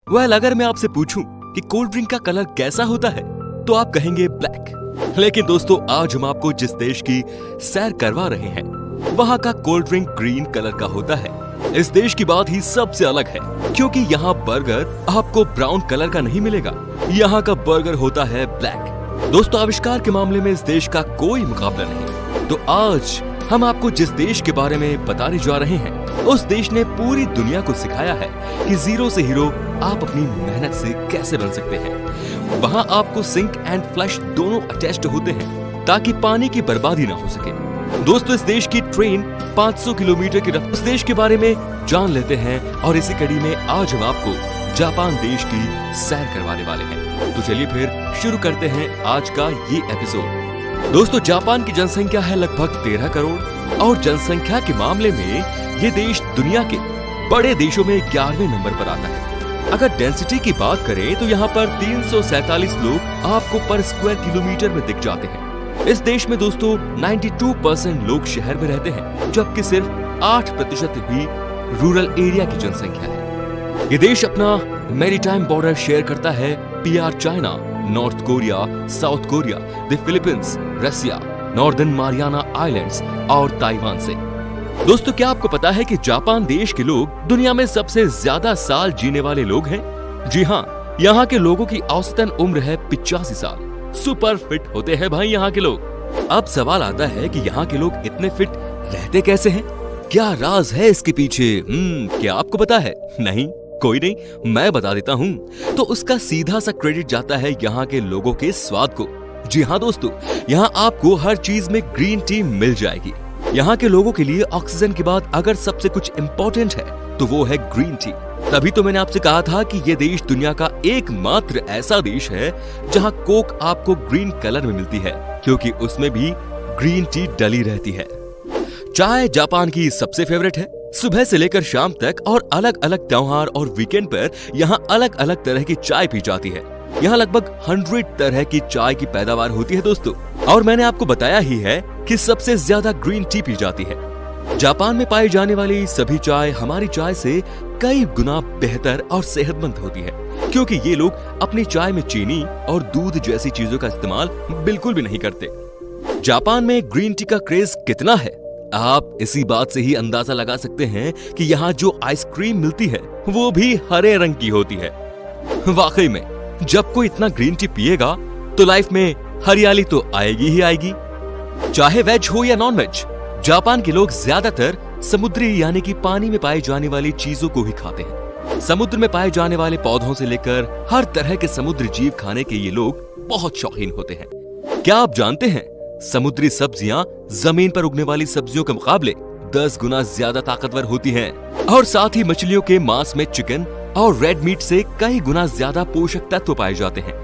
अगर मैं आपसे पूछूं कि कोल्ड ड्रिंक का कलर कैसा होता है तो आप कहेंगे ब्लैक। लेकिन दोस्तों, आज हम आपको जिस देश की सैर करवा रहे हैं वहाँ का कोल्ड ड्रिंक ग्रीन कलर का होता है। इस देश की बात ही सबसे अलग है, क्योंकि यहाँ बर्गर आपको ब्राउन कलर का नहीं मिलेगा। यहाँ का बर्गर होता है ब्लैक। दोस्तों, आविष्कार के मामले में इस देश का कोई मुकाबला नहीं। तो आज हम आपको जिस देश के बारे में बताने जा रहे हैं, उस देश ने पूरी दुनिया को सिखाया है कि जीरो से हीरो आप अपनी मेहनत से कैसे बन सकते हैं। वहाँ आपको सिंक एंड फ्लश दोनों अटैच्ड होते हैं ताकि पानी की बर्बादी ना हो सके। दोस्तों, इस देश की ट्रेन 500 किलोमीटर की रफ्तार। इस देश के बारे में जान लेते हैं और इसी कड़ी में आज हम आपको जापान देश की सैर करवाने वाले हैं। तो चलिए फिर शुरू करते हैं आज का ये एपिसोड। दोस्तों, जापान की जनसंख्या है लगभग 13 करोड़ और जनसंख्या के मामले में ये देश दुनिया के बड़े देशों में 11वें नंबर पर आता है। अगर डेंसिटी की बात करें तो यहाँ पर 347 लोग आपको पर स्क्वायर किलोमीटर में दिख जाते हैं। इस देश में दोस्तों 92% लोग शहर में रहते हैं, जबकि सिर्फ 8% ही रूरल एरिया की जनसंख्या है। ये देश अपना मैरीटाइम बॉर्डर शेयर करता है PR China, North Korea, South Korea, the Philippines, Russia, Northern Mariana Islands और ताइवान से। दोस्तों, क्या आपको पता है कि जापान देश के लोग दुनिया में सबसे ज्यादा साल जीने वाले लोग हैं? जी हाँ, यहाँ के लोगों की औसतन उम्र है 85 साल। सुपर फिट होते हैं भाई यहाँ के लोग। अब सवाल आता है कि यहाँ के लोग इतने फिट रहते कैसे हैं? क्या राज है इसके पीछे? क्या आपको पता है? नहीं, कोई नहीं, मैं बता देता हूँ। तो उसका सीधा सा क्रेडिट जाता है यहाँ के लोगों के स्वाद को। जी हाँ दोस्तों, यहाँ आपको हर चीज में ग्रीन टी मिल जाएगी। यहाँ के लोगों के लिए ऑक्सीजन के बाद अगर सबसे कुछ इम्पोर्टेंट है तो वो है ग्रीन टी। तभी तो मैंने आपसे कहा था कि ये देश दुनिया का एकमात्र ऐसा देश है जहाँ कोक आपको ग्रीन कलर में मिलती है, क्योंकि उसमें भी ग्रीन टी डली रहती है। चाय जापान की सबसे फेवरेट है। सुबह से लेकर शाम तक और अलग अलग त्योहार और वीकेंड पर यहाँ अलग अलग तरह की चाय पी जाती है। यहाँ लगभग 100 तरह की चाय की पैदावार होती है दोस्तों, और मैंने आपको बताया ही है कि सबसे ज्यादा ग्रीन टी पी जाती है। जापान में पाई जाने वाली सभी चाय हमारी चाय से कई गुना बेहतर और सेहतमंद होती है, क्योंकि ये लोग अपनी चाय में चीनी और दूध जैसी चीजों का इस्तेमाल बिल्कुल भी नहीं करते। जापान में ग्रीन टी का क्रेज कितना है, आप इसी बात से ही अंदाजा लगा सकते हैं कि यहाँ जो आइसक्रीम मिलती है वो भी हरे रंग की होती है। वाकई में जब कोई इतना ग्रीन टी पिएगा तो लाइफ में हरियाली तो आएगी ही आएगी। चाहे वेज हो या नॉन वेज, जापान के लोग ज्यादातर समुद्री यानी कि पानी में पाई जाने वाली चीजों को ही खाते हैं। समुद्र में पाए जाने वाले पौधों से लेकर हर तरह के समुद्री जीव खाने के ये लोग बहुत शौकीन होते हैं। क्या आप जानते हैं, समुद्री सब्जियां जमीन पर उगने वाली सब्जियों के मुकाबले 10 गुना ज्यादा ताकतवर होती हैं, और साथ ही मछलियों के मांस में चिकन और रेड मीट से कई गुना ज्यादा पोषक तत्व पाए जाते हैं।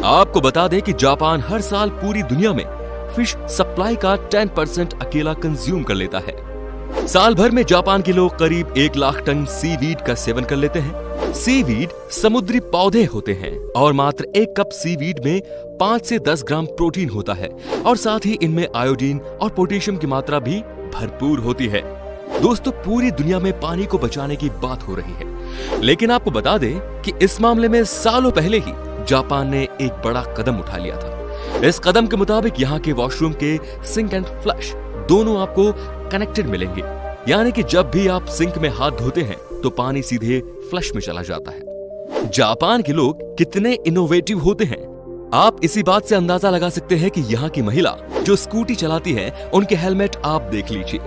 आपको बता दें कि जापान हर साल पूरी दुनिया में फिश सप्लाई का 10% अकेला कंज्यूम कर लेता है। साल भर में जापान के लोग करीब 1 लाख टन सीवीड का सेवन कर लेते हैं। सीवीड समुद्री पौधे होते हैं और मात्र 1 कप सीवीड में 5 से 10 ग्राम प्रोटीन होता है, और साथ ही इनमें आयोडीन और पोटेशियम की मात्रा भी भरपूर होती है। दोस्तों, पूरी दुनिया में पानी को बचाने की बात हो रही है, लेकिन आपको बता दें कि इस मामले में सालों पहले ही जापान ने एक बड़ा कदम उठा लिया था। इस कदम के मुताबिक यहाँ के वॉशरूम के सिंक एंड फ्लश दोनों आपको कनेक्टेड मिलेंगे, यानी कि जब भी आप सिंक में हाथ धोते हैं तो पानी सीधे फ्लश में चला जाता है। जापान के लोग कितने इनोवेटिव होते हैं, आप इसी बात से अंदाजा लगा सकते हैं कि यहाँ की महिला जो स्कूटी चलाती है उनके हेलमेट आप देख लीजिए।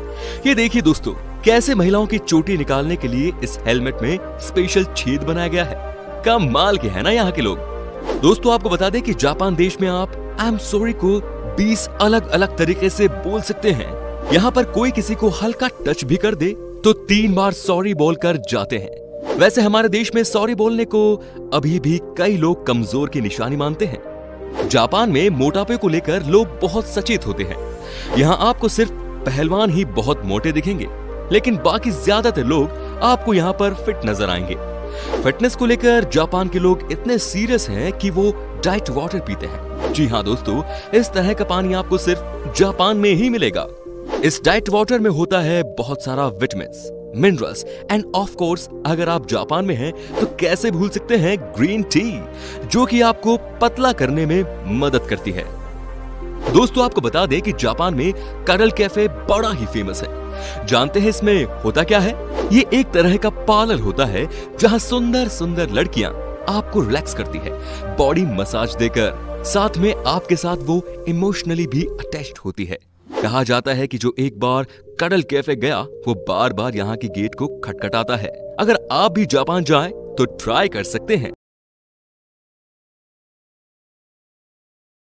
ये देखिए दोस्तों, कैसे महिलाओं की चोटी निकालने के लिए इस हेलमेट में स्पेशल छेद बनाया गया है। कमाल के है ना यहाँ के लोग। दोस्तों, आपको बता दें कि जापान देश में आप आई एम सॉरी को 20 अलग अलग तरीके से बोल सकते हैं। यहाँ पर कोई किसी को हल्का टच भी कर दे तो 3 बार सॉरी बोलकर जाते हैं। वैसे हमारे देश में सॉरी बोलने को अभी भी कई लोग कमजोर की निशानी मानते हैं। जापान में मोटापे को लेकर लोग बहुत सचेत होते हैं। यहाँ आपको सिर्फ पहलवान ही बहुत मोटे दिखेंगे, लेकिन बाकी ज्यादातर लोग आपको यहाँ पर फिट नजर आएंगे। फिटनेस को लेकर जापान के लोग इतने सीरियस हैं कि वो डाइट वाटर पीते हैं। जी हाँ दोस्तों, इस तरह का पानी आपको सिर्फ जापान में ही मिलेगा। इस डाइट वाटर में होता है बहुत सारा vitamins, minerals end of course अगर आप जापान में हैं तो कैसे भूल सकते हैं ग्रीन टी, जो कि आपको पतला करने में मदद करती है। दोस्तों आपको बता दें कि जापान में कडल कैफे बड़ा ही फेमस है। जानते हैं इसमें होता क्या है? ये एक तरह का पार्लर होता है जहां सुंदर सुंदर लड़कियां आपको रिलैक्स करती है, बॉडी मसाज देकर, साथ में आपके साथ वो इमोशनली भी अटैच्ड होती है। कहा जाता है कि जो एक बार कडल कैफे गया वो बार बार यहाँ की गेट को खटखटाता है। अगर आप भी जापान जाएं तो ट्राई कर सकते हैं।